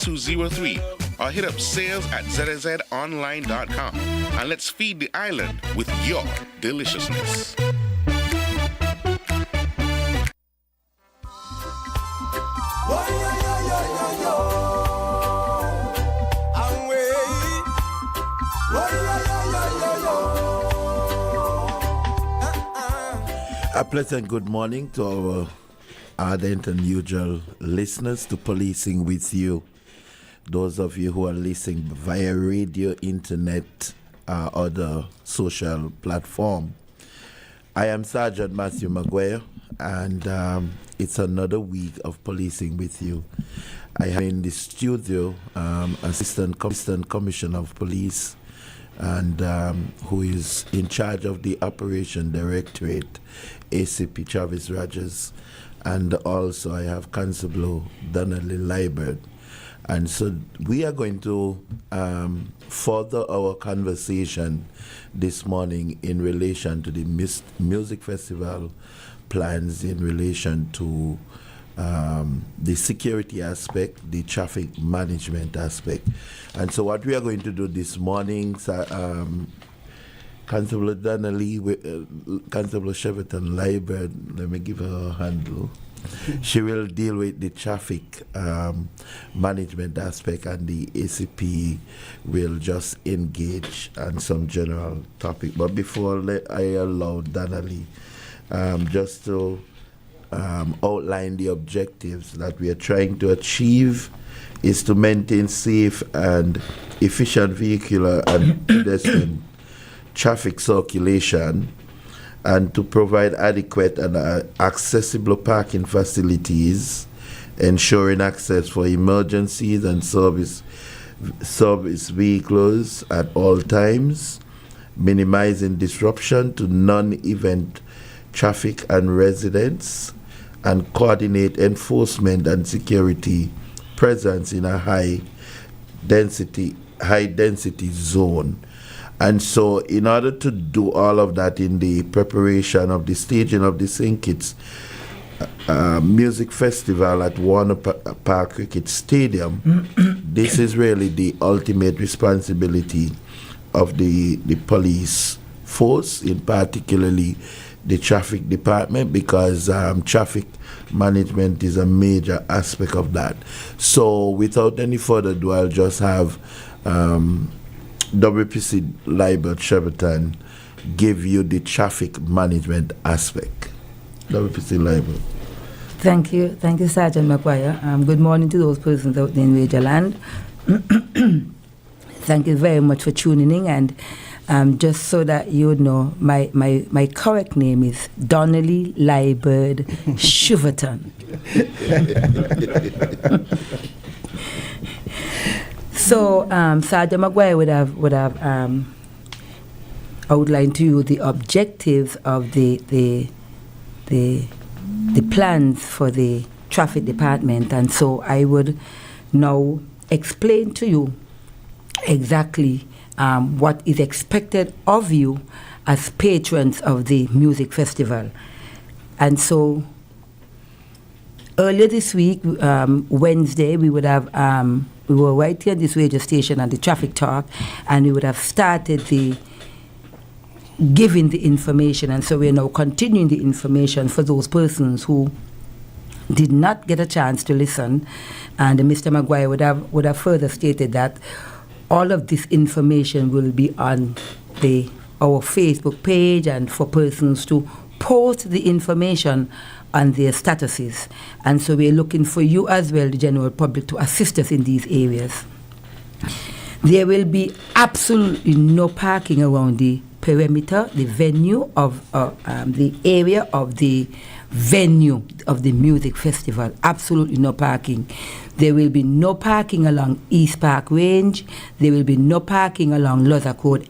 203 or hit up sales@zzonline.com and let's feed the island with your deliciousness. A pleasant good morning to our ardent and usual listeners to Policing With You. Those of you who are listening via radio, internet, or other social platform. I am Sergeant Matthew Maguire, and it's another week of Policing With You. I have in the studio Assistant Commissioner of Police, and who is in charge of the Operation Directorate, ACP Travis Rogers, and also I have Constable Donnelly Liebert. And so we are going to further our conversation this morning in relation to the music festival plans, in relation to the security aspect, the traffic management aspect. And so what we are going to do this morning, Constable Donnelly, Constable Cheverton Liebert, let me give her a handle. She will deal with the traffic management aspect, and the ACP will just engage on some general topic. But before I allow Donnelly just to outline the objectives that we are trying to achieve, is to maintain safe and efficient vehicular and pedestrian traffic circulation, and to provide adequate and accessible parking facilities, ensuring access for emergencies and service vehicles at all times, minimizing disruption to non-event traffic and residents, and coordinate enforcement and security presence in a high density zone. And so in order to do all of that in the preparation of the staging of the St. Kitts Music Festival at Warner Park Cricket Stadium, this is really the ultimate responsibility of the police force, in particularly the traffic department, because traffic management is a major aspect of that. So without any further ado, I'll just have WPC Liebert Cheverton give you the traffic management aspect. WPC Liebert. Thank you, Sergeant Maguire. Good morning to those persons out there in Radio Land. Thank you very much for tuning in, and just so that you know, my correct name is Donnelly Liebert Cheverton. So Sergeant Maguire would have outlined to you the objectives of the plans for the traffic department, and so I would now explain to you exactly what is expected of you as patrons of the music festival. And so earlier this week, Wednesday, we were right here at this radio station at the Traffic Talk, and we would have started giving the information. And so we are now continuing the information for those persons who did not get a chance to listen. And Mr. Maguire would have further stated that all of this information will be on our Facebook page, and for persons to post the information on their statuses. And so we're looking for you as well, the general public, to assist us in these areas. There will be absolutely no parking around the perimeter, the venue of the area of the venue of the music festival. Absolutely no parking. There will be no parking along East Park Range. There will be no parking along Lozak Road,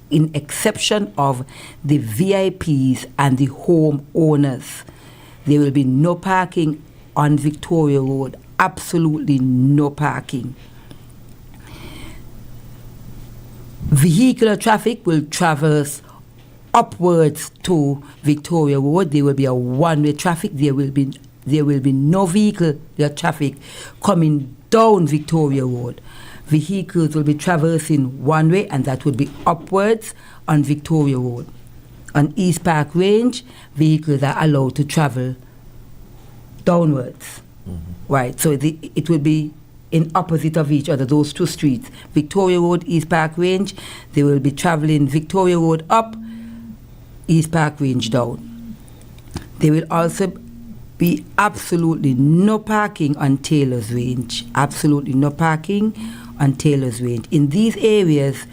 in exception of the VIPs and the home owners. There will be no parking on Victoria Road. Absolutely no parking. Vehicular traffic will traverse upwards to Victoria Road. There will be a one-way traffic. There will be no vehicular traffic coming down Victoria Road, vehicles will be traversing one way, and that would be upwards on Victoria Road. On East Park Range, vehicles are allowed to travel downwards. Right, so it will be in opposite of each other, those two streets. Victoria Road, East Park Range, they will be traveling Victoria Road up, East Park Range down. There will also be absolutely no parking on Taylor's Range. Absolutely no parking on Taylor's Range. In these areas,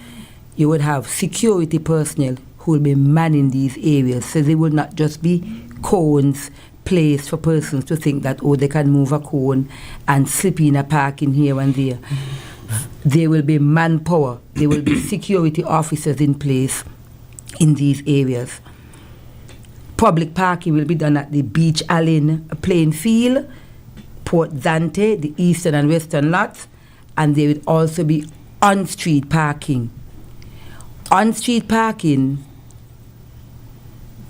you would have security personnel who will be manning these areas, so they will not just be cones placed for persons to think that, oh, they can move a cone and slip in a parking here and there. There will be manpower. There will be security officers in place in these areas. Public parking will be done at the Beach Allen playing field, Port Zante, the eastern and western lots, and there will also be on-street parking. On-street parking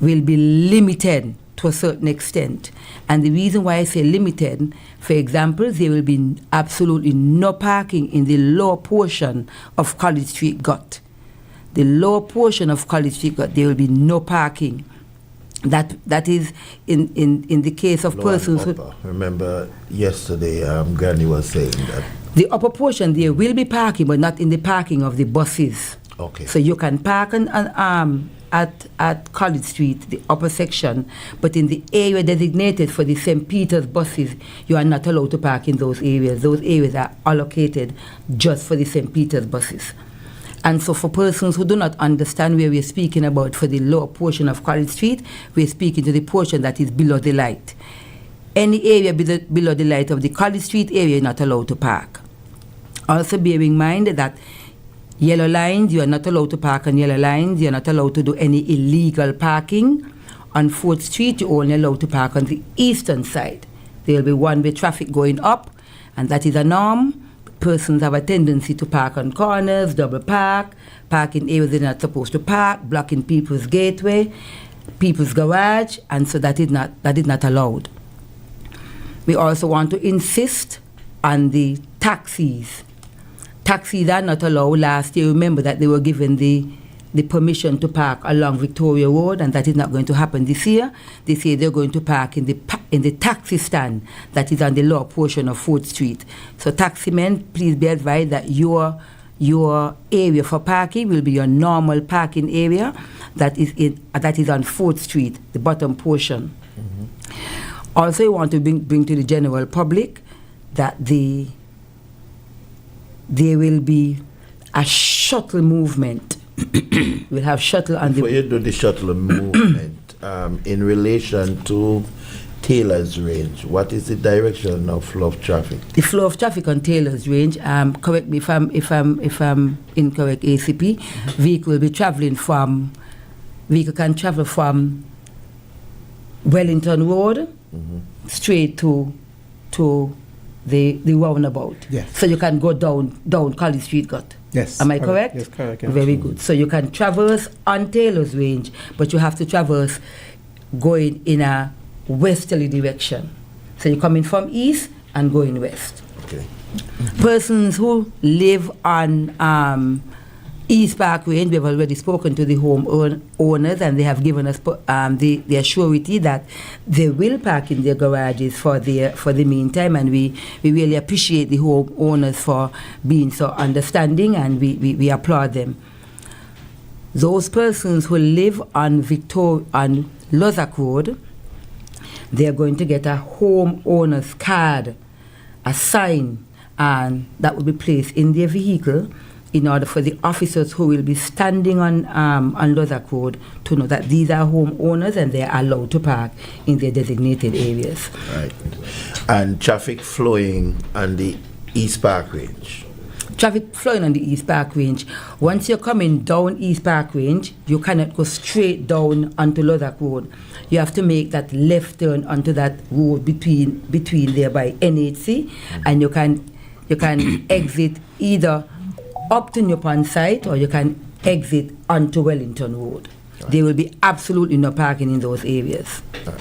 will be limited to a certain extent. And the reason why I say limited, for example, there will be absolutely no parking in the lower portion of College Street Gut. The lower portion of College Street Gut, there will be no parking. That is in the case of persons who... Remember yesterday, Granny was saying that... The upper portion, there will be parking, but not in the parking of the buses. Okay. So you can park at College Street, the upper section, but in the area designated for the St. Peter's buses, you are not allowed to park in those areas. Those areas are allocated just for the St. Peter's buses. And so for persons who do not understand where we're speaking about for the lower portion of College Street, we're speaking to the portion that is below the light. Any area below the light of the College Street area, you're not allowed to park. Also bear in mind that yellow lines, you are not allowed to park on yellow lines. You are not allowed to do any illegal parking. On 4th Street, you're only allowed to park on the eastern side. There will be one-way traffic going up, and that is a norm. Persons have a tendency to park on corners, double park in areas they're not supposed to park, blocking people's gateway, people's garage, and so that is not allowed. We also want to insist on the taxis. Taxis are not allowed. Last year, remember that they were given the permission to park along Victoria Road, and that is not going to happen this year. This year, they're going to park in the taxi stand that is on the lower portion of 4th Street. So taximen, please be advised that your area for parking will be your normal parking area that is on 4th Street, the bottom portion. Mm-hmm. Also, I want to bring to the general public that there will be a shuttle movement. We'll have shuttle on Before you do the shuttle movement, in relation to Taylor's Range, what is the direction of flow of traffic? The flow of traffic on Taylor's Range, correct me if I'm incorrect, ACP, vehicle will be traveling vehicle can travel from Wellington Road straight to the roundabout. Yes. So you can go down College Street Gut. Yes. Am I correct? Yes, correct. Yeah. Very good. So you can traverse on Taylor's Range, but you have to traverse going in a westerly direction. So you're coming from east and going west. Okay. Persons who live on East Park Range, we've already spoken to the home owners, and they have given us the surety that they will park in their garages for the meantime, and we really appreciate the home owners for being so understanding, and we applaud them. Those persons who live on Lozak Road, they are going to get a home owner's card, a sign, and that will be placed in their vehicle in order for the officers who will be standing on Lozak Road to know that these are home owners and they are allowed to park in their designated areas. Right. And traffic flowing on the East Park Range? Traffic flowing on the East Park Range. Once you're coming down East Park Range, you cannot go straight down onto Lozak Road. You have to make that left turn onto that road between there by NHC, and you can exit either Upton upon site, or you can exit onto Wellington Road. Right. There will be absolutely no parking in those areas. Right.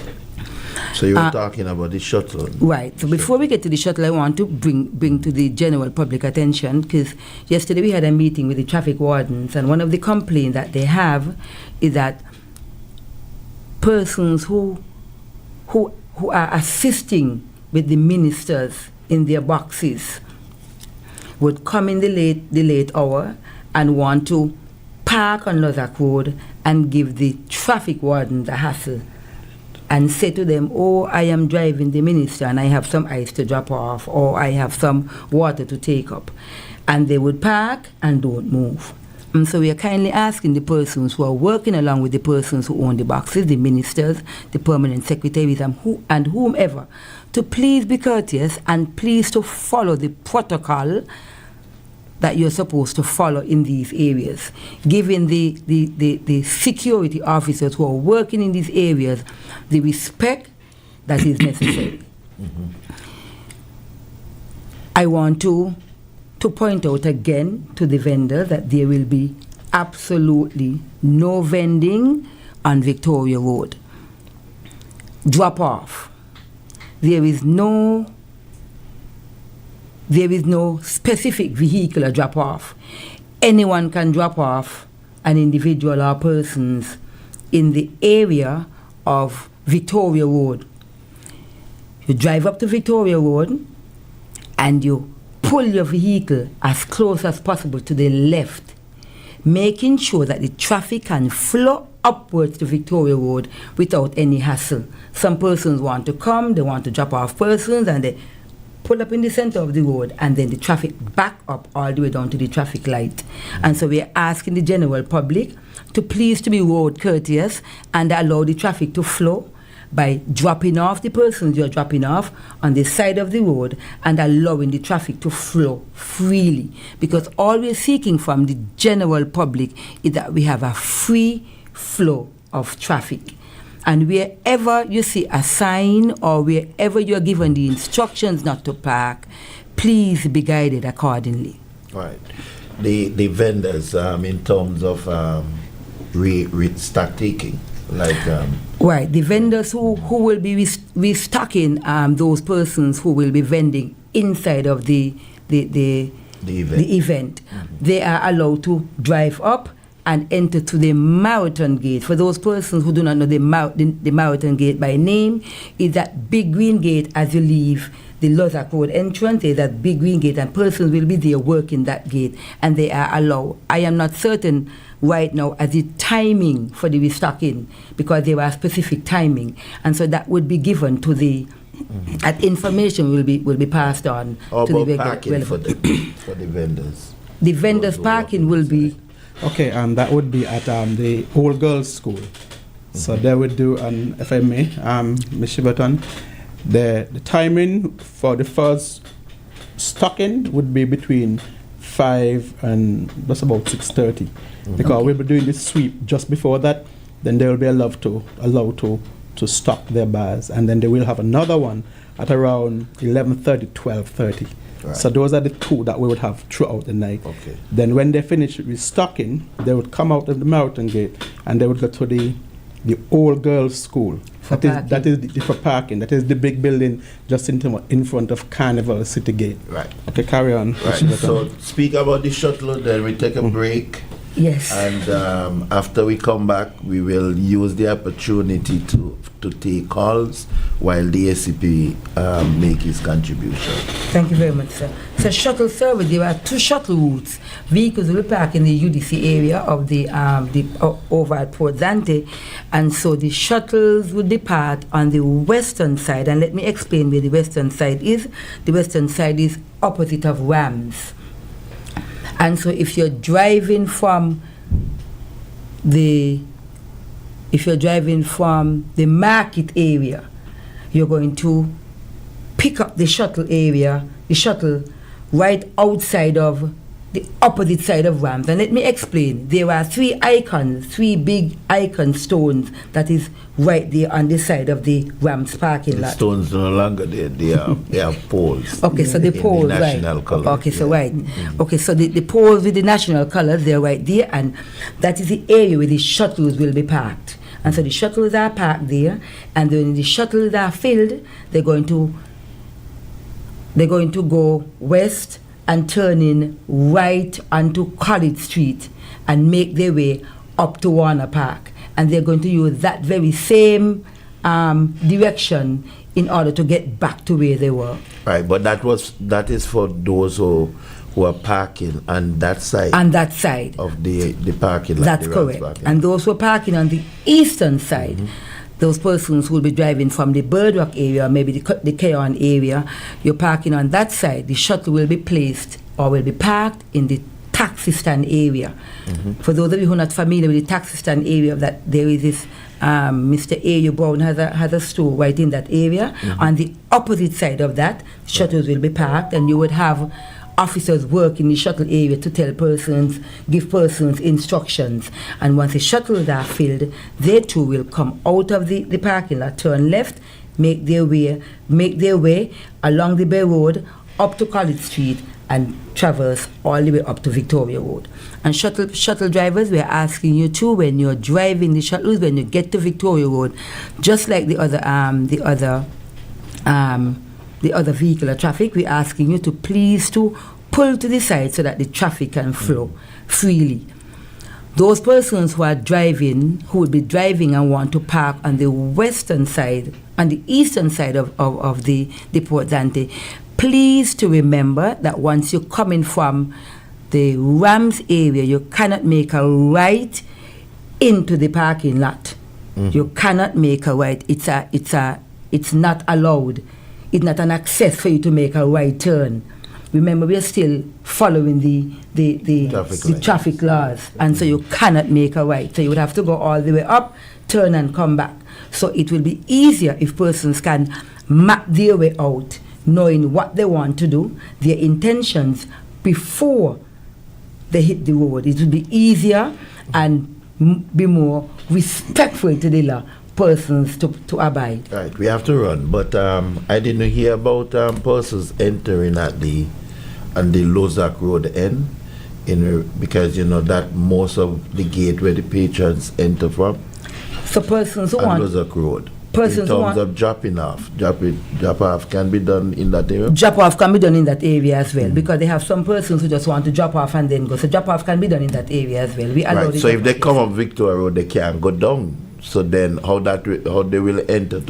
So you were talking about the shuttle. Right. So before we get to the shuttle, I want to bring to the general public attention, because yesterday we had a meeting with the traffic wardens, and one of the complaints that they have is that persons who are assisting with the ministers in their boxes would come in the late hour and want to park on Lozak Road and give the traffic warden the hassle and say to them, oh, I am driving the minister and I have some ice to drop off, or I have some water to take up. And they would park and don't move. And so we are kindly asking the persons who are working along with the persons who own the boxes, the ministers, the permanent secretaries, and whomever, to please be courteous and please to follow the protocol that you're supposed to follow in these areas, giving the security officers who are working in these areas the respect that is necessary. Mm-hmm. I want to point out again to the vendor that there will be absolutely no vending on Victoria Road. Drop off. There is no specific vehicular drop off. Anyone can drop off an individual or persons in the area of Victoria Road. You drive up to Victoria Road and you pull your vehicle as close as possible to the left, making sure that the traffic can flow upwards to Victoria Road without any hassle. Some persons want to come, they want to drop off persons, and they pull up in the center of the road, and then the traffic back up all the way down to the traffic light. And so we are asking the general public to please to be road courteous and allow the traffic to flow by dropping off the persons you're dropping off on the side of the road and allowing the traffic to flow freely. Because all we're seeking from the general public is that we have a free flow of traffic. And wherever you see a sign or wherever you're given the instructions not to park, please be guided accordingly. Right. The vendors, in terms of stock taking, like right, the vendors who will be restocking those persons who will be vending inside of the event. Mm-hmm. They are allowed to drive up and enter to the marathon gate. For those persons who do not know the marathon gate by name, is that big green gate as you leave the Lozak Road entrance. There's that big green gate, and persons will be there working that gate, and they are allowed. I am not certain right now as the timing for the restocking, because there are specific timing, and so that would be given to the that information will be passed on to the parking for the vendors. The vendors parking will be. Okay, and that would be at the Old Girls School. Mm-hmm. So they would do, if I may, Ms. Shiverton, the timing for the first stocking would be between 5 and just about 6:30, because we'll be doing this sweep just before that. Then they will be allowed to stock their bars, and then they will have another one at around 11:30, 12:30. Right. So those are the two that we would have throughout the night. Okay. Then when they finish restocking, they would come out of the marathon gate and they would go to the Old Girls School. That is for parking. That is the big building just in front of Carnival City Gate. Right. Okay, carry on. Right. So speak about the shuttle, then we take a break. Yes. And after we come back, we will use the opportunity to take calls while the ACP make his contribution. Thank you very much, sir. So shuttle service, there are 2 shuttle routes. Vehicles will park in the UDC area of the over at Port Zante, and so the shuttles will depart on the western side. And let me explain where the western side is. The western side is opposite of Rams. And so if you're driving from the market area, you're going to pick up the shuttle right outside of the opposite side of Rams. And let me explain. There are 3 big icon stones that is right there on the side of the Rams parking lot. The stones no longer there, they are poles. Okay, so the poles, the national right. colors. Okay, so yeah. right. Mm-hmm. Okay, so the poles with the national colors, they're right there, and that is the area where the shuttles will be parked. And so the shuttles are parked there, and when the shuttles are filled, they're going to go west and turn in right onto College Street and make their way up to Warner Park. And they're going to use that very same direction in order to get back to where they were. Right, but that is for those who are parking on that side. On that side of the parking lot. That's correct. And those who are parking on the eastern side, those persons who will be driving from the Bird Rock area, maybe the Keon area, you're parking on that side. The shuttle will be placed or will be parked in the taxi stand area. For those of you who are not familiar with the taxi stand area, that there is this Mr. A.U. Brown has a store right in that area. On the opposite side of that, shuttles will be parked, and you would have officers work in the shuttle area to give persons instructions. And once the shuttles are filled, they too will come out of the parking lot, turn left, make their way along the Bay Road up to College Street and traverse all the way up to Victoria Road. And shuttle drivers, we're asking you too, when you're driving the shuttles, when you get to Victoria Road, just like the other vehicular traffic, we're asking you to please to pull to the side so that the traffic can flow freely. Those persons who are driving, who will be driving and want to park on the western side, on the eastern side of the Port Zante, please to remember that once you're coming from the Rams area, you cannot make a right into the parking lot. You cannot make a right. It's not allowed. It's not an access for you to make a right turn. Remember, we are still following the traffic laws, and so you cannot make a right. So you would have to go all the way up, turn and come back. So it will be easier if persons can map their way out, knowing what they want to do, their intentions before they hit the road. It will be easier and be more respectful to the law. Persons to abide. Right, we have to run, but I didn't hear about persons entering on the Lozak Road end, because you know that most of the gate where the patrons enter from. So persons who want Lozak Road. Persons in terms of drop off can be done in that area. Drop off can be done in that area as well, because they have some persons who just want to drop off and then go. So drop off can be done in that area as well. Right. So if they come up Victoria Road, they can't go down. So then, how they will enter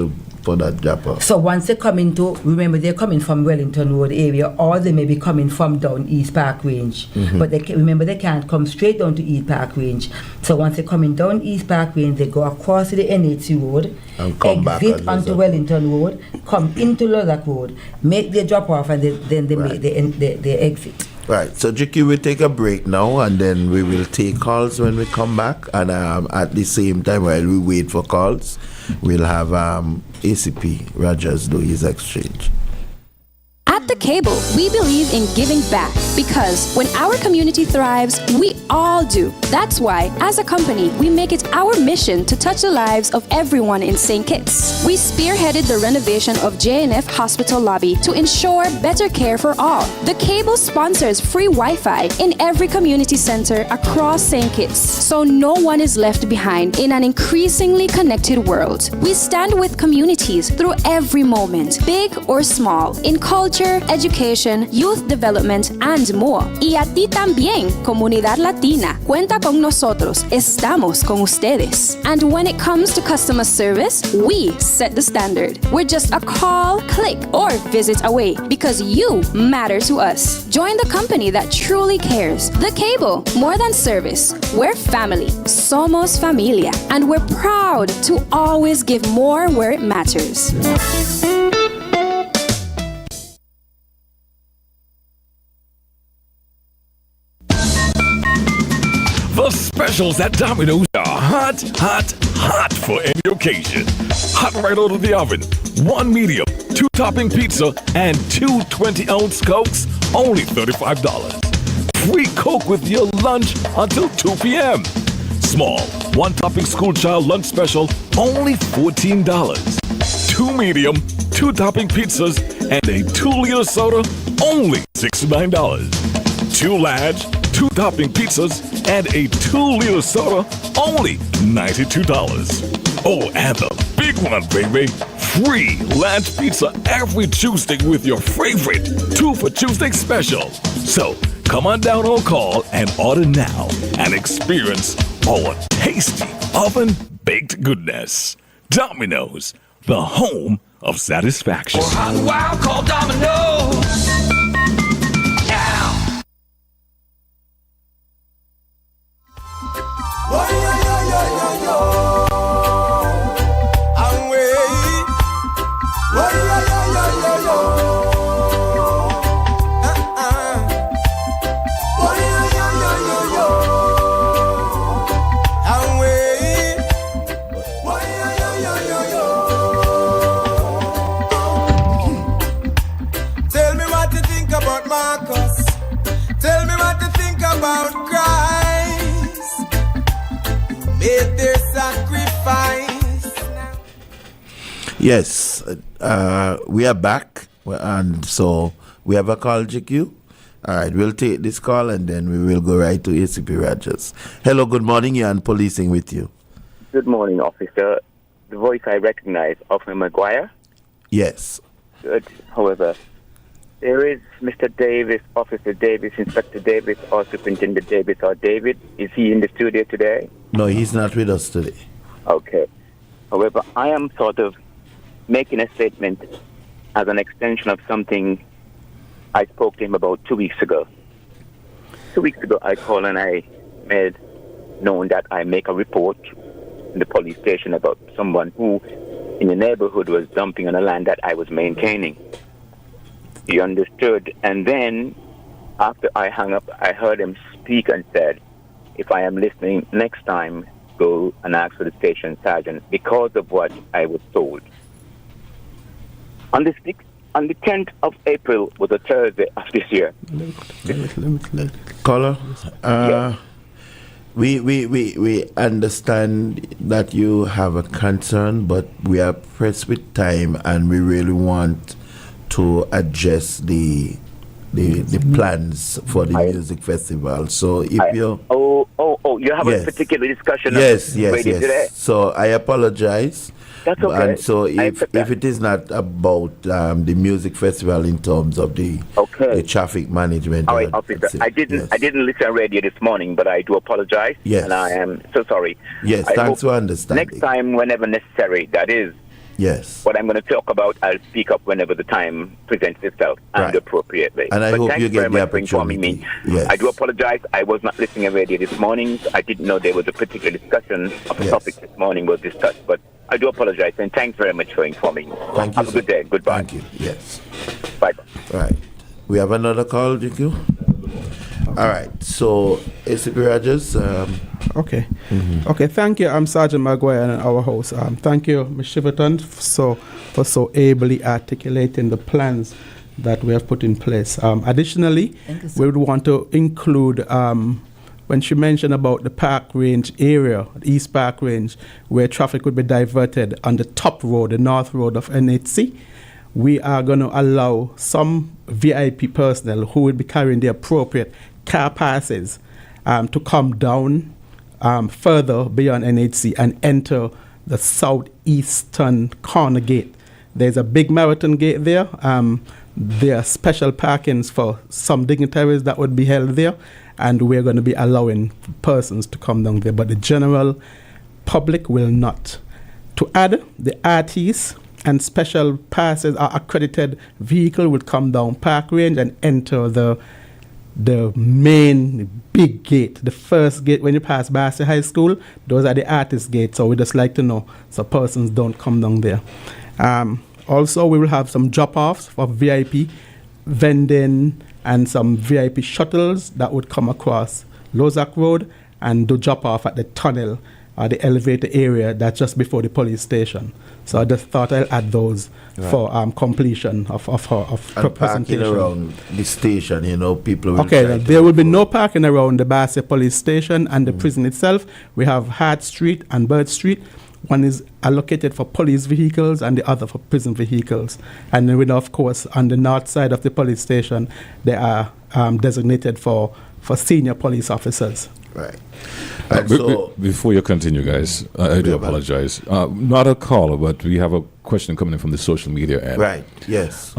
for that drop off? So once they come into, remember they're coming from Wellington Road area, or they may be coming from down East Park Range. But remember they can't come straight down to East Park Range. So once they're coming down East Park Range, they go across to the NHC Road, and come exit onto Wellington Road, come into Lozak Road, make their drop off, and then they make their exit. Right, so Jackie, we'll take a break now, and then we will take calls when we come back. And at the same time, while we wait for calls, we'll have ACP Rogers do his exchange. At The Cable, we believe in giving back because when our community thrives, we all do. That's why, as a company, we make it our mission to touch the lives of everyone in St. Kitts. We spearheaded the renovation of JNF Hospital Lobby to ensure better care for all. The Cable sponsors free Wi-Fi in every community center across St. Kitts, so no one is left behind in an increasingly connected world. We stand with communities through every moment, big or small, in culture, education, youth development, and more. Y a ti también, comunidad latina. Cuenta con nosotros. Estamos con ustedes. And when it comes to customer service, we set the standard. We're just a call, click, or visit away because you matter to us. Join the company that truly cares. The Cable, more than service. We're family. Somos familia. And we're proud to always give more where it matters. The specials at Domino's are hot, hot, hot for any occasion. Hot right out of the oven. 1 medium, 2 topping pizza, and 2 20-ounce Cokes, only $35. Free Coke with your lunch until 2 p.m. Small, 1 topping school child lunch special, only $14. 2 medium, 2 topping pizzas, and a 2-liter soda, only $69. 2 large, 2 2 topping pizzas, and a 2-liter soda, only $92. Oh, and the big one, baby. Free lunch pizza every Tuesday with your favorite 2 for Tuesday special. So come on down or call and order now and experience our tasty oven-baked goodness. Domino's, the home of satisfaction. For hot and wild, call Domino's. Now. About Christ, made their sacrifice. Yes, we are back, and so we have a call, GQ. All right, we'll take this call and then we will go right to ACP Rogers. Hello, good morning. You're on Policing with you. Good morning, officer. The voice I recognize, Officer Maguire. Yes. Good. However, there is Mr. Davis, Officer Davis, Inspector Davis, or Superintendent Davis, or David. Is he in the studio today? No, he's not with us today. Okay. However, I am sort of making a statement as an extension of something I spoke to him about 2 weeks ago. 2 weeks ago, I called and I made known that I make a report in the police station about someone who in the neighborhood was dumping on a land that I was maintaining. He understood, and then after I hung up, I heard him speak and said, if I am listening next time, go and ask for the station sergeant, because of what I was told. On the 10th of April was a Thursday of this year. Caller, Yes. we understand that you have a concern, but we are pressed with time and we really want to adjust the plans for the music festival. So if you you have yes. a particular discussion yes today. So I apologize. That's okay. And so if it is not about the music festival in terms of the traffic management. All right, officer. I didn't listen to radio this morning, but I do apologize. Yes. And I am so sorry. Yes, thanks for understanding. Next time, whenever necessary, that is. Yes. What I'm going to talk about, I'll speak up whenever the time presents itself and appropriately. And I hope you get the for informing me. Yes. I do apologize. I was not listening to radio this morning. I didn't know there was a particular discussion of the topic this morning was discussed. But I do apologize, and thanks very much for informing me. Thank you. Have a good day. Goodbye. Thank you. Yes. Bye. Right. We have another call, GQ. All right. So, ACP Rogers. Okay. Okay, thank you. I'm Sergeant Maguire and our host. Thank you, Ms. Shiverton, for so ably articulating the plans that we have put in place. Additionally, we would want to include, when she mentioned about the Park Range area, the East Park Range, where traffic would be diverted on the top road, the north road of NHC, we are going to allow some VIP personnel who will be carrying the appropriate car passes to come down further beyond NHC and enter the southeastern corner gate. There's a big marathon gate there. There are special parkings for some dignitaries that would be held there, and we're going to be allowing persons to come down there, but the general public will not. To add, the artists and special passes or accredited vehicle would come down Park Range and enter the main big gate, the first gate when you pass Bassey High School. Those are the artist gates, so we just like to know so persons don't come down there. Also, we will have some drop-offs for VIP vending and some VIP shuttles that would come across Lozak Road and do drop-off at the tunnel or the elevator area that's just before the police station. So I just thought I'll add those for completion of and presentation. parking around the station, people will there will be no parking around the Bassey police station and the prison itself. We have Hart Street and Bird Street. One is allocated for police vehicles and the other for prison vehicles. And then, of course, on the north side of the police station, they are designated for senior police officers. Right. Before you continue, guys, I do apologize. Not a caller, but we have a question coming in from the social media end. Right, yes.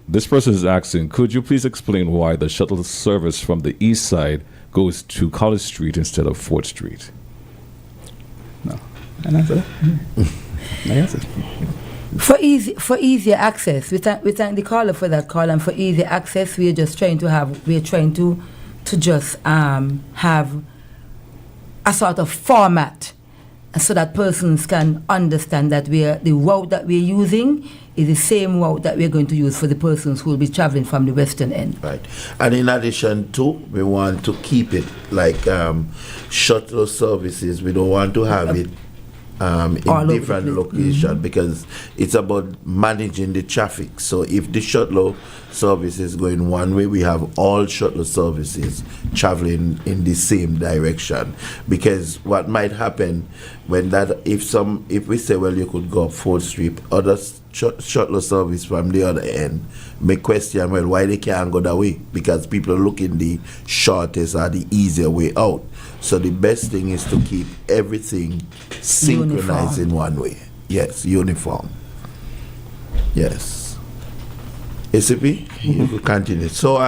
This person is asking, could you please explain why the shuttle service from the east side goes to College Street instead of 4th Street? No. Can I answer that? I answer. For easier access, we thank the caller for that call, and for easier access, we're trying to just have a sort of format so that persons can understand that the route that we're using is the same route that we're going to use for the persons who will be traveling from the western end. Right. And in addition to, we want to keep it like shuttle services. We don't want to have it in different locations because it's about managing the traffic. So if the shuttle service is going one way, we have all shuttle services traveling in the same direction. Because what might happen when that, if we say, well, you could go up 4th Street, other shuttle service from the other end may question, well, why they can't go that way? Because people are looking the shortest or the easier way out. So the best thing is to keep everything synchronized in one way. Yes, uniform. Yes. ACP, you could continue. So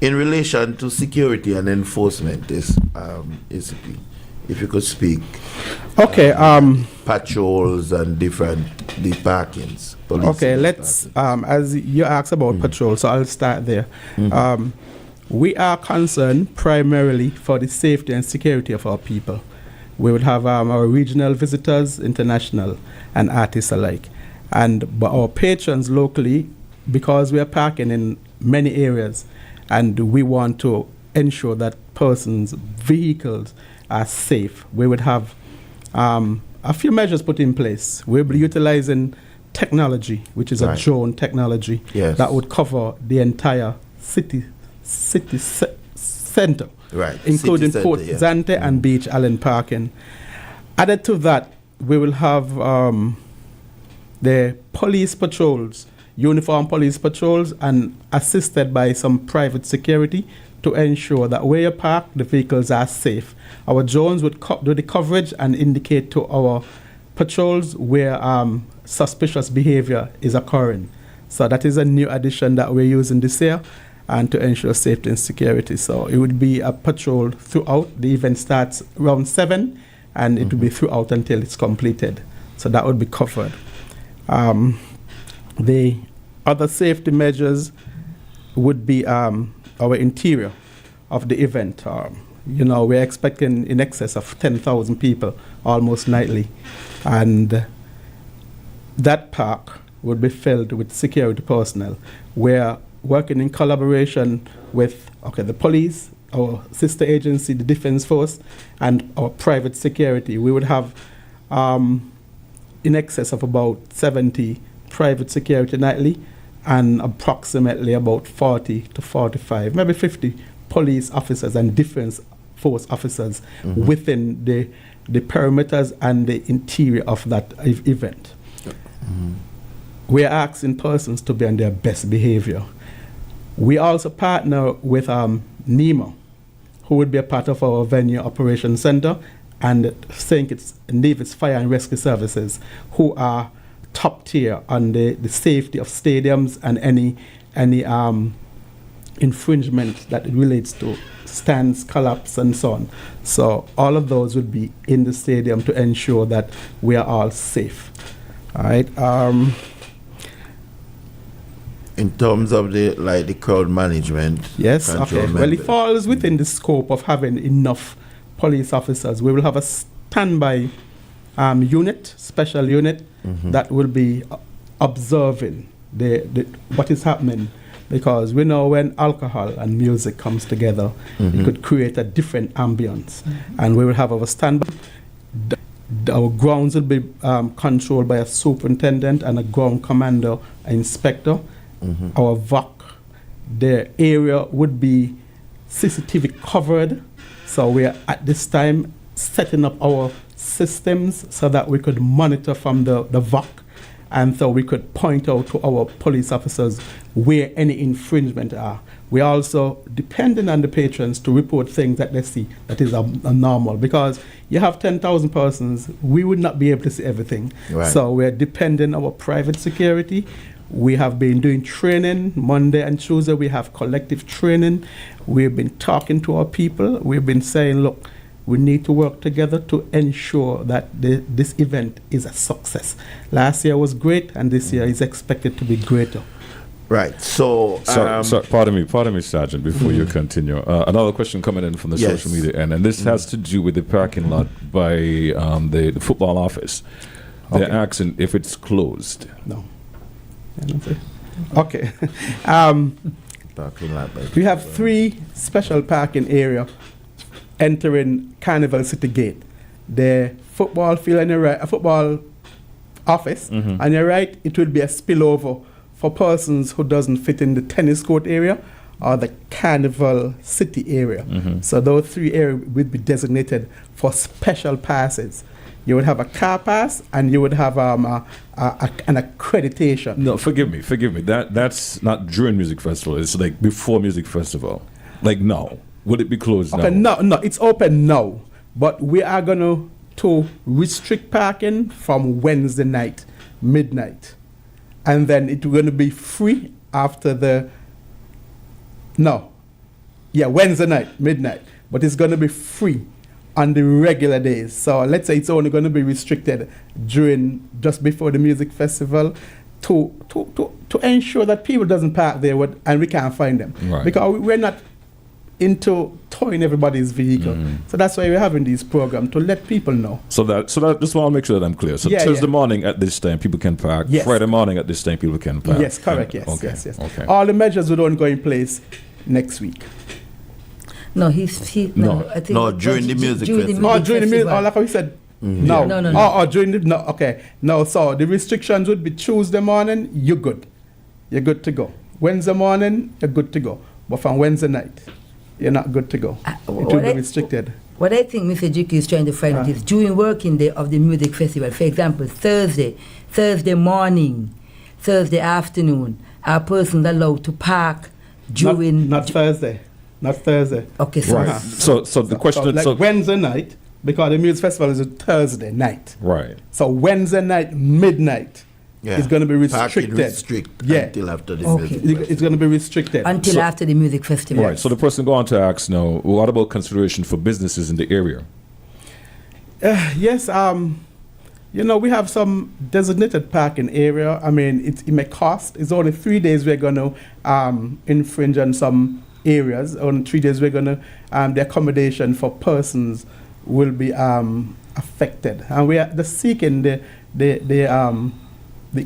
in relation to security and enforcement, ACP, if you could speak. Okay. Patrols and the parkings. Okay, let's, as you asked about patrols, so I'll start there. We are concerned primarily for the safety and security of our people. We would have our regional visitors, international, and artists alike. But our patrons locally, because we are parking in many areas, and we want to ensure that persons' vehicles are safe, we would have a few measures put in place. We'll be utilizing technology, which is a drone technology that would cover the entire city center, including Port Zante and Beach Island parking. Added to that, we will have the police patrols, uniform police patrols, and assisted by some private security to ensure that where you park, the vehicles are safe. Our drones would do the coverage and indicate to our patrols where suspicious behavior is occurring. So that is a new addition that we're using this year, and to ensure safety and security. So it would be a patrol throughout. The event starts around 7, and it will be throughout until it's completed. So that would be covered. The other safety measures would be our interior of the event. We're expecting in excess of 10,000 people almost nightly. And that park would be filled with security personnel. We're working in collaboration with the police, our sister agency, the Defense Force, and our private security. We would have in excess of about 70 private security nightly, and approximately about 40 to 45, maybe 50 police officers and Defense Force officers within the perimeters and the interior of that event. We are asking persons to be on their best behavior. We also partner with NEMA, who would be a part of our venue operations center, and St. Kitts Nevis Fire and Rescue Services, who are top tier on the safety of stadiums and any infringement that relates to stands, collapse, and so on. So all of those would be in the stadium to ensure that we are all safe. All right. In terms of the crowd management. Yes. Okay. Well, it falls within the scope of having enough police officers. We will have a standby unit, special unit, that will be observing what is happening, because we know when alcohol and music comes together, it could create a different ambience. And we will have our standby. Our grounds will be controlled by a superintendent and a ground commander, inspector. Our VOC, the area would be CCTV covered. So we are at this time setting up our systems so that we could monitor from the VOC, and so we could point out to our police officers where any infringement are. We also depending on the patrons to report things that they see that is abnormal, because you have 10,000 persons, we would not be able to see everything. Right. So we're depending on our private security. We have been doing training Monday and Tuesday. We have collective training. We've been talking to our people. We've been saying, look, we need to work together to ensure that this event is a success. Last year was great, and this year is expected to be greater. Right. So, pardon me, Sergeant, before you continue. Another question coming in from the social media end, and this has to do with the parking lot by the football office. They're asking if it's closed. No. Okay. We have 3 special parking area entering Carnival City Gate. The football field on your right, a football office, on your right, it will be a spillover for persons who doesn't fit in the tennis court area or the Carnival City area. So those 3 areas will be designated for special passes. You would have a car pass, and you would have an accreditation. No, forgive me. That's not during music festival. It's like before music festival. Like now. Would it be closed now? No, it's open now. But we are going to restrict parking from Wednesday night, midnight. And then it's going to be free after Wednesday night, midnight. But it's going to be free on the regular days. So let's say it's only going to be restricted just before the music festival to ensure that people doesn't park there and we can't find them. Right. Because we're not into towing everybody's vehicle. So that's why we're having these programs, to let people know. So just want to make sure that I'm clear. So Thursday morning at this time, people can park. Yes. Friday morning at this time, people can park. Yes, correct. Yes, Okay. yes. Okay. All the measures would only go in place next week. No, I think during the music festival. During the music, like we said. No. During the okay. No, so the restrictions would be Tuesday morning, you're good. You're good to go. Wednesday morning, you're good to go. But from Wednesday night, you're not good to go. It will be restricted. What I think Mr. Jiki is trying to find out is during working day of the music festival, for example, Thursday morning, Thursday afternoon, are persons allowed to park during... Not Thursday. Okay, so... Right. So the question... Like Wednesday night, because the music festival is a Thursday night. Right. So Wednesday night, midnight, is going to be restricted. Until after the music festival. It's going to be restricted. Until after the music festival. Right. So the person go on to ask now, what about consideration for businesses in the area? Yes. We have some designated parking area. I mean, it may cost. It's only 3 days we're going to infringe on some areas. On 3 days we're going to the accommodation for persons will be affected, and we are seeking the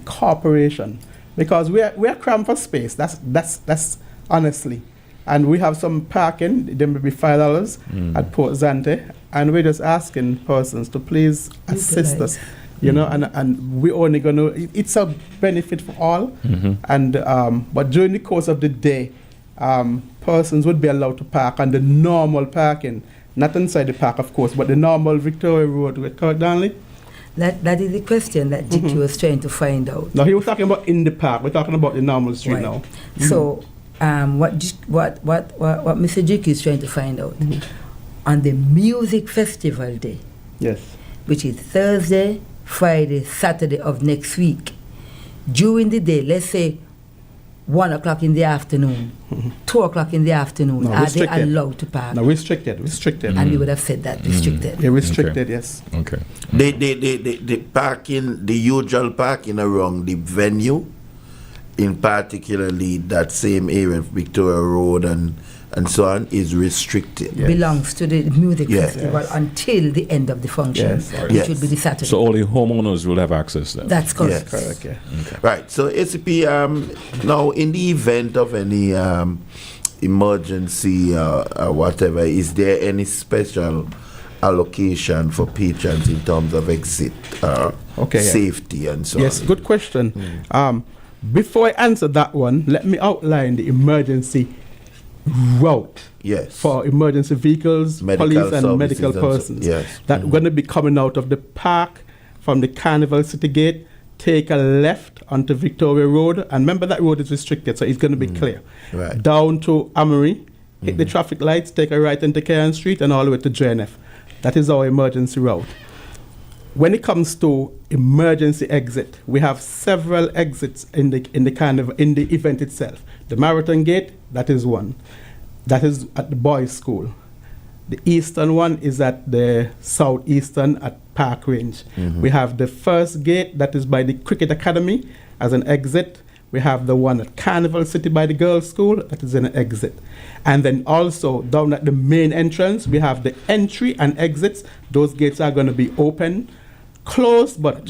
corporation, because we are cramped for space. That's honestly, and we have some parking. There may be $5 at Port Zante, and we're just asking persons to please assist us. And we're only going to. It's a benefit for all, and but during the course of the day, persons would be allowed to park on the normal parking, not inside the park, of course, but the normal Victoria Road. Correct, Darnley? That is the question that Jiki was trying to find out. No, he was talking about in the park. We're talking about the normal street now. So, what Mr. Jiki is trying to find out on the music festival day, yes, which is Thursday, Friday, Saturday of next week, during the day, let's say 1 o'clock in the afternoon, 2 o'clock in the afternoon, are they allowed to park? No, restricted. And you would have said that, restricted. Yeah, restricted, yes. Okay. The parking, the usual parking around the venue, in particularly that same area, Victoria Road and so on, is restricted. Yes. Belongs to the music festival until the end of the function, which would be the Saturday. So only homeowners will have access then? That's correct. Yes. Correct, yeah. Okay. Right, so ACP, now in the event of any emergency or whatever, is there any special allocation for patrons in terms of exit, safety and so on? Yes, good question. Before I answer that one, let me outline the emergency route Yes. for emergency vehicles, Medical police and services medical and so- persons. yes. That are going to be coming out of the park from the Carnival City Gate, take a left onto Victoria Road, and remember that road is restricted, so it's going to be clear. Right. Down to Amory, hit the traffic lights, take a right into Cairn Street, and all the way to JNF. That is our emergency route. When it comes to emergency exit, we have several exits in the Carnival, in the event itself. The Marathon Gate, that is one. That is at the boys' school. The eastern one is at the southeastern at Park Range. We have the first gate that is by the Cricket Academy as an exit. We have the one at Carnival City by the girls' school, that is an exit. And then also down at the main entrance, we have the entry and exits. Those gates are going to be open, closed, but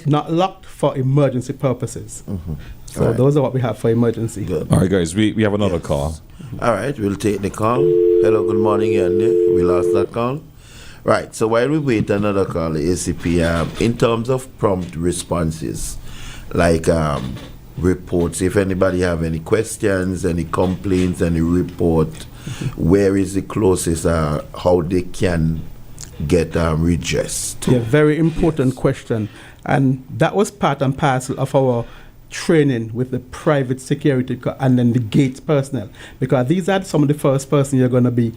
not locked for emergency purposes. So Right. those are what we have for emergency. Good. All right, guys, we have another call. All right, we'll take the call. Hello, good morning, Andy. We lost that call. Right, so while we wait another call, ACP, in terms of prompt responses, like reports, if anybody have any questions, any complaints, any report, where is the closest, how they can get redressed? Yeah, very important question. And that was part and parcel of our training with the private security and then the gate personnel, because these are some of the first person you're going to be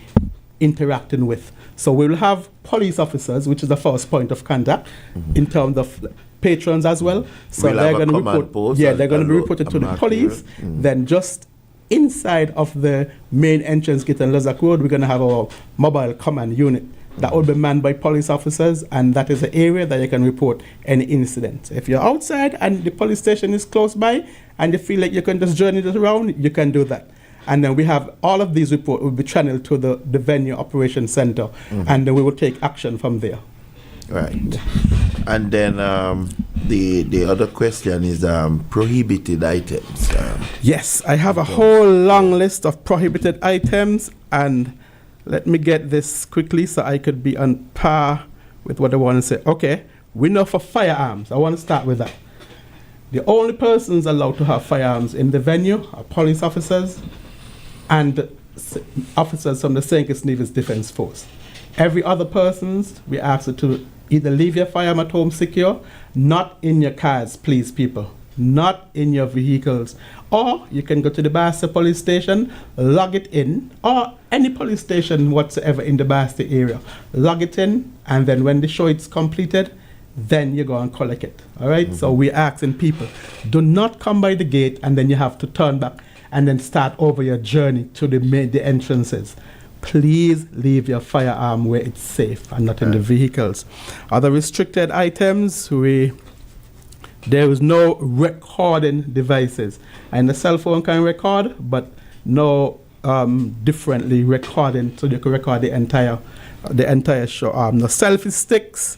interacting with. So we will have police officers, which is the first point of contact in terms of patrons as well. So We'll they're have a going to command report. post Yeah, they're going to be and reported a to the mark police. here. Then just inside of the main entrance gate on Lozak Road, we're going to have our mobile command unit. That will be manned by police officers, and that is an area that you can report any incident. If you're outside and the police station is close by and you feel like you can just journey this around, you can do that. And then we have all of these reports will be channeled to the venue operation center, and then we will take action from there. Right. And then the other question is prohibited items. Yes, I have a whole long list of prohibited items, and let me get this quickly so I could be on par with what I want to say. Okay, we know for firearms, I want to start with that. The only persons allowed to have firearms in the venue are police officers and officers from the St. Kitts Nevis Defence Force. Every other persons, we ask you to either leave your firearm at home secure, not in your cars, please, people, not in your vehicles. Or you can go to the Basta police station, log it in, or any police station whatsoever in the Basta area. Log it in, and then when the show is completed, then you go and collect it. All right? So we're asking people, do not come by the gate and then you have to turn back and then start over your journey to the entrances. Please leave your firearm where it's safe and not in the vehicles. Other restricted items, there is no recording devices. And the cell phone can record, but no differently recording, so you can record the entire show. No selfie sticks,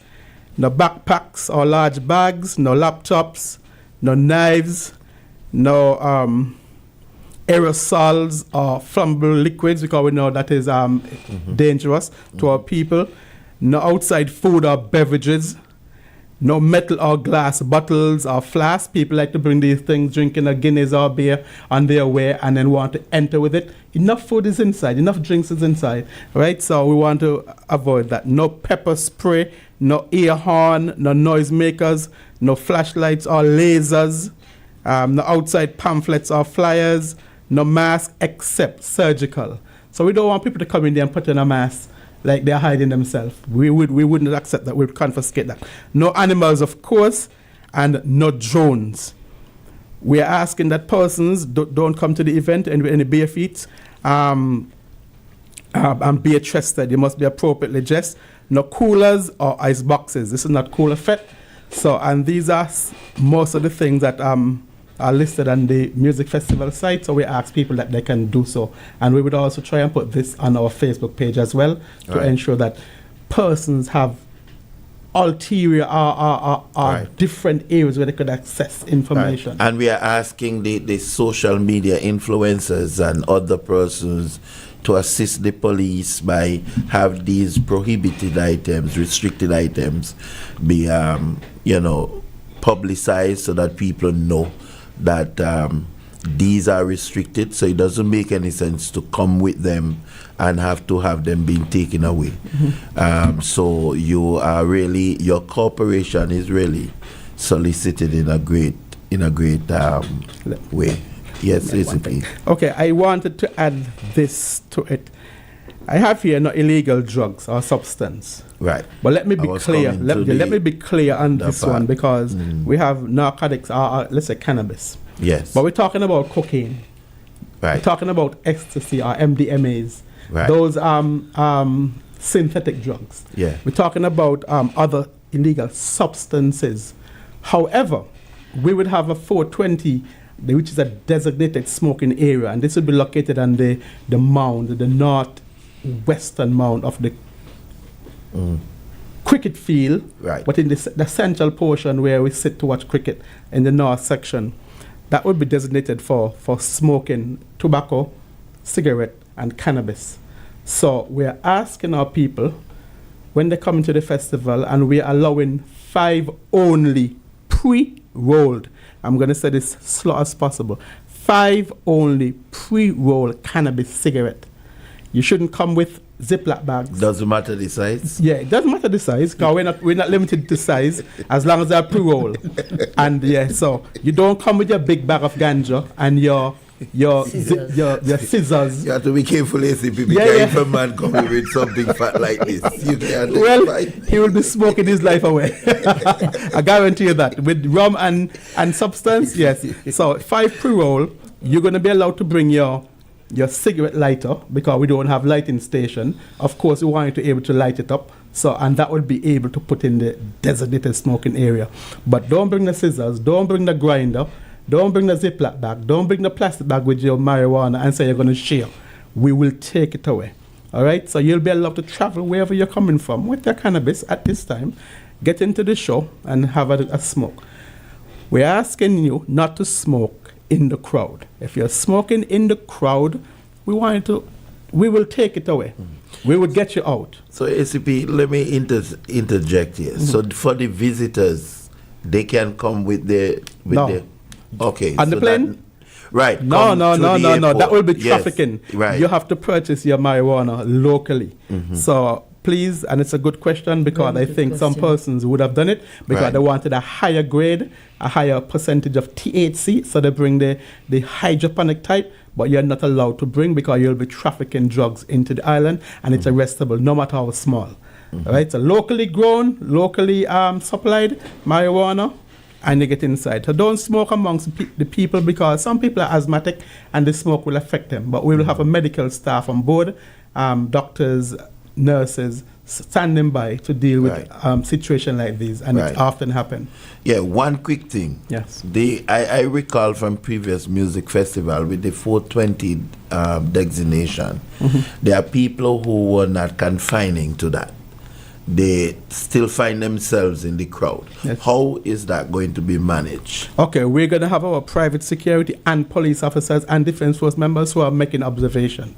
no backpacks or large bags, no laptops, no knives, no aerosols or flammable liquids, because we know that is dangerous to our people. No outside food or beverages. No metal or glass bottles or flasks. People like to bring these things, drinking a Guinness or beer on their way and then want to enter with it. Enough food is inside, enough drinks is inside, right? So we want to avoid that. No pepper spray, no ear horn, no noisemakers, no flashlights or lasers, no outside pamphlets or flyers, no mask except surgical. So we don't want people to come in there and put on a mask like they're hiding themselves. We wouldn't accept that. We'd confiscate that. No animals, of course, and no drones. We are asking that persons don't come to the event and with any bare feet and bare chested. They must be appropriately dressed. No coolers or ice boxes. This is not Cooler Fete. So, and these are most of the things that are listed on the music festival site, so we ask people that they can do so. And we would also try and put this on our Facebook page as well to ensure that persons have ulterior or different areas where they could access information. And we are asking the social media influencers and other persons to assist the police by have these prohibited items, restricted items be publicized so that people know that these are restricted, so it doesn't make any sense to come with them and have to have them being taken away. So you are really, your cooperation is really solicited in a great way. Yes, ACP. Okay, I wanted to add this to it. I have here no illegal drugs or substance. Right. But let me be clear. Let me be clear on this one, because we have narcotics, or let's say cannabis. Yes. But we're talking about cocaine. Right. We're talking about ecstasy or MDMAs. Right. Those synthetic drugs. Yeah. We're talking about other illegal substances. However, we would have a 420, which is a designated smoking area, and this would be located on the mound, the northwestern mound of the cricket field, right. But in the central portion where we sit to watch cricket in the north section, that would be designated for smoking tobacco, cigarette, and cannabis. So we're asking our people, when they come into the festival, and we're allowing 5 only pre-rolled, I'm going to say this slow as possible, 5 only pre-rolled cannabis cigarette. You shouldn't come with Ziploc bags. Doesn't matter the size? Yeah, it doesn't matter the size, because we're not limited to size as long as they're pre-roll. And yeah, so you don't come with your big bag of ganja and your scissors. You have to be careful, ACP, because if a man coming with something fat like this, you can't. He will be smoking his life away. I guarantee you that. With rum and substance, yes. So 5 pre-roll, you're going to be allowed to bring your cigarette lighter, because we don't have lighting station. Of course, we want you to be able to light it up. So, and that would be able to put in the designated smoking area. But don't bring the scissors, don't bring the grinder, don't bring the Ziploc bag, don't bring the plastic bag with your marijuana and say you're going to share. We will take it away. All right? So you'll be allowed to travel wherever you're coming from with your cannabis at this time, get into the show and have a smoke. We're asking you not to smoke in the crowd. If you're smoking in the crowd, we will take it away. We would get you out. So ACP, let me interject here. So for the visitors, they can come with their okay. On the plane? Right. No. That will be trafficking. Yes, right. You have to purchase your marijuana locally. So please, and it's a good question, because I think some persons would have done it because they wanted a higher grade, a higher percentage of THC, so they bring the hydroponic type, but you're not allowed to bring because you'll be trafficking drugs into the island, and it's arrestable no matter how small. All right, so locally grown, locally supplied marijuana, and you get inside. So don't smoke amongst the people, because some people are asthmatic and the smoke will affect them. But we will have a medical staff on board, doctors, nurses standing by to deal with situations like these, and it often happens. Yeah, one quick thing. Yes. I recall from previous music festival with the 420 designation, there are people who were not confining to that. They still find themselves in the crowd. Yes. How is that going to be managed? Okay, we're going to have our private security and police officers and defense force members who are making observation.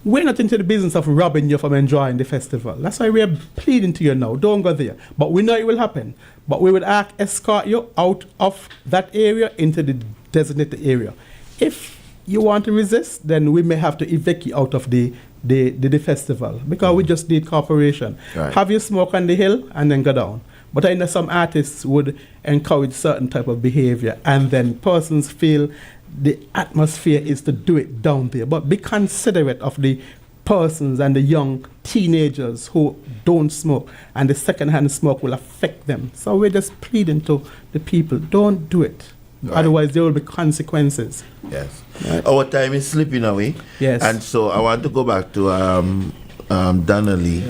We're not into the business of robbing you from enjoying the festival. That's why we're pleading to you now. Don't go there. But we know it will happen. But we would escort you out of that area into the designated area. If you want to resist, then we may have to evict you out of the festival, because we just need cooperation. Right. Have you smoke on the hill and then go down. But I know some artists would encourage certain type of behavior, and then persons feel the atmosphere is to do it down there. But be considerate of the persons and the young teenagers who don't smoke, and the second-hand smoke will affect them. So we're just pleading to the people, don't do it. Right. Otherwise, there will be consequences. Yes. Right. Our time is slipping away. Yes. And so I want to go back to Donnelly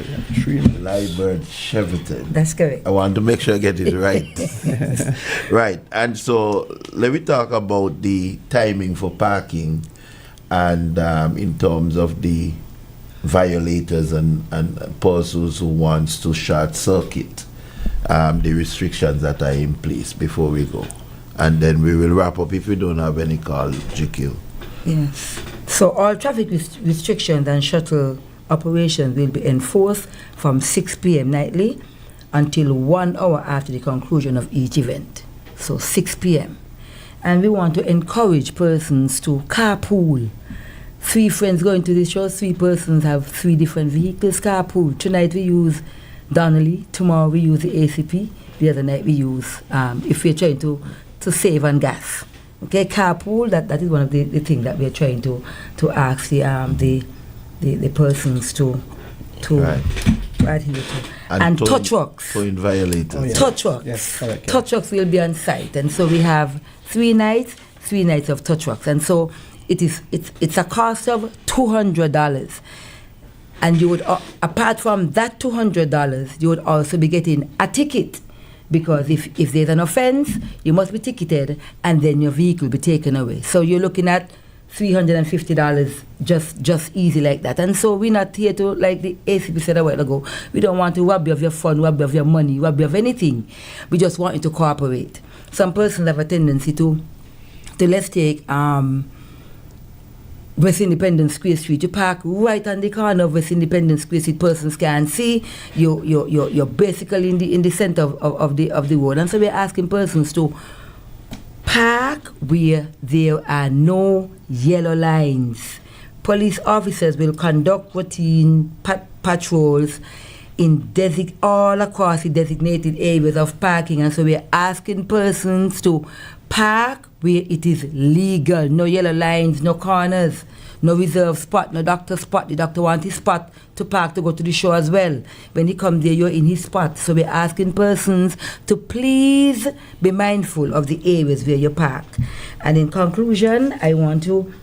Liebert Cheverton. That's correct. I want to make sure I get it right. Right. And so let me talk about the timing for parking, and in terms of the violators and persons who wants to short circuit the restrictions that are in place before we go. And then we will wrap up if we don't have any call, GQ. Yes. So all traffic restrictions and shuttle operations will be enforced from 6 p.m. nightly until 1 hour after the conclusion of each event. So 6 p.m. and we want to encourage persons to carpool. 3 friends going to the show, 3 persons have 3 different vehicles, carpool. Tonight we use Donnelly, tomorrow we use the ACP, the other night we use, if we're trying to save on gas. Okay, carpool, that is one of the things that we're trying to ask the persons to adhere to. And tow trucks. Towing violators. Oh, yeah. Tow trucks. Yes, correct. Tow trucks will be on site, and so we have 3 nights of tow trucks, and so it's a cost of $200, and you would apart from that $200, you would also be getting a ticket, because if there's an offense, you must be ticketed, and then your vehicle will be taken away. So you're looking at $350 just easy like that. And so we're not here to, like the ACP said a while ago, we don't want to rob you of your fun, rob you of your money, rob you of anything. We just want you to cooperate. Some persons have a tendency to let's take West Independence Square Street. You park right on the corner of West Independence Square Street. Persons can see you're basically in the center of the road. And so we're asking persons to park where there are no yellow lines. Police officers will conduct routine patrols in all across the designated areas of parking, and so we're asking persons to park where it is legal. No yellow lines, no corners, no reserved spot, no doctor spot. The doctor wants his spot to park to go to the show as well. When he comes there, you're in his spot. So we're asking persons to please be mindful of the areas where you park. And in conclusion, I want to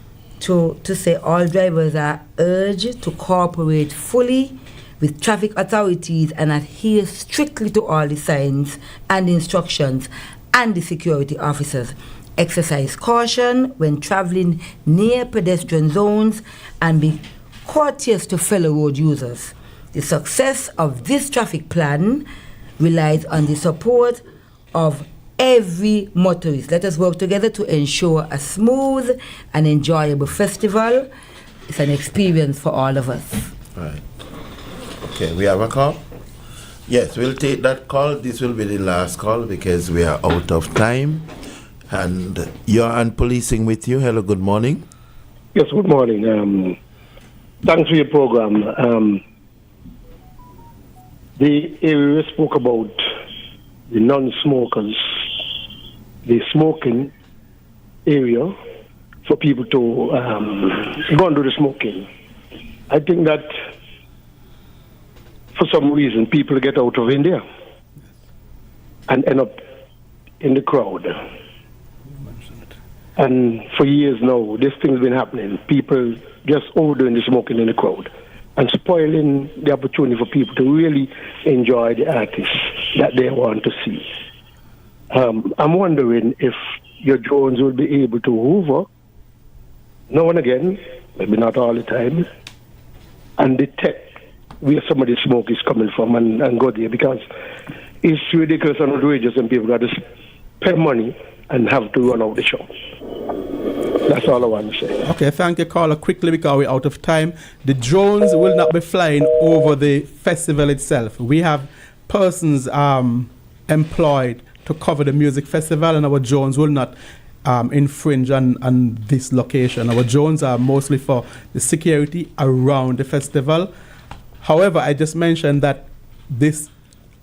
say all drivers are urged to cooperate fully with traffic authorities and adhere strictly to all the signs and instructions and the security officers. Exercise caution when traveling near pedestrian zones and be courteous to fellow road users. The success of this traffic plan relies on the support of every motorist. Let us work together to ensure a smooth and enjoyable festival. It's an experience for all of us. Right. Okay, we have a call? Yes, we'll take that call. This will be the last call because we are out of time. And you're on Policing with you. Hello, good morning. Yes, good morning. Thanks for your program. The area we spoke about, the non-smokers, the smoking area for people to go and do the smoking. I think that for some reason people get out of India and end up in the crowd. And for years now, this thing's been happening. People just overdoing the smoking in the crowd and spoiling the opportunity for people to really enjoy the artists that they want to see. I'm wondering if your drones will be able to hover now and again, maybe not all the time, and detect where some of the smoke is coming from and go there, because it's ridiculous and outrageous and people got to spend money and have to run out the show. That's all I want to say. Okay, thank you, caller. Quickly, because we're out of time. The drones will not be flying over the festival itself. We have persons employed to cover the music festival, and our drones will not infringe on this location. Our drones are mostly for the security around the festival. However, I just mentioned that this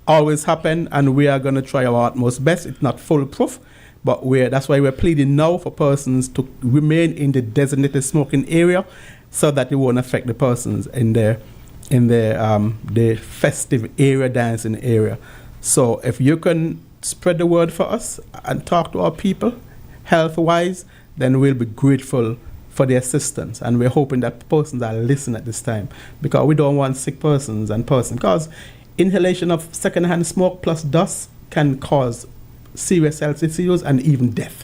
always happen, and we are going to try our utmost best. It's not foolproof, but that's why we're pleading now for persons to remain in the designated smoking area so that it won't affect the persons in the festive area, dancing area. So if you can spread the word for us and talk to our people health-wise, then we'll be grateful for the assistance, and we're hoping that persons are listening at this time, because we don't want sick persons because inhalation of secondhand smoke plus dust can cause serious health issues and even death.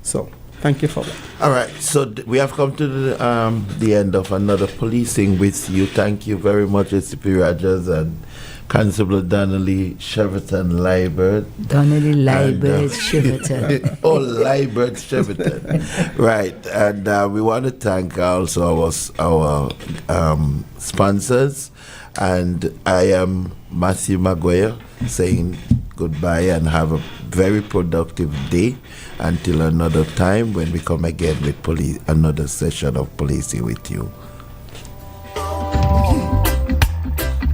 So thank you for that. All right, so we have come to the end of another Policing with you. Thank you very much, SCP Rogers and Constable Donnelly Cheverton Liebert. Donnelly Liebert Cheverton. Oh, Liebert Cheverton. Right, and we want to thank also our sponsors. And I am Matthew Maguire saying goodbye and have a very productive day until another time when we come again with another session of Policing with You.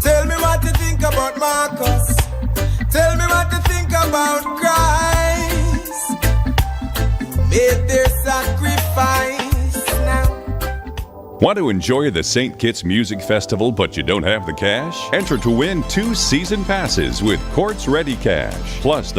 Tell me what you think about Marcus. Tell me what you think about Christ. Made their sacrifice now. Want to enjoy the St. Kitts Music Festival but you don't have the cash? Enter to win 2 season passes with Courts Ready Cash, plus the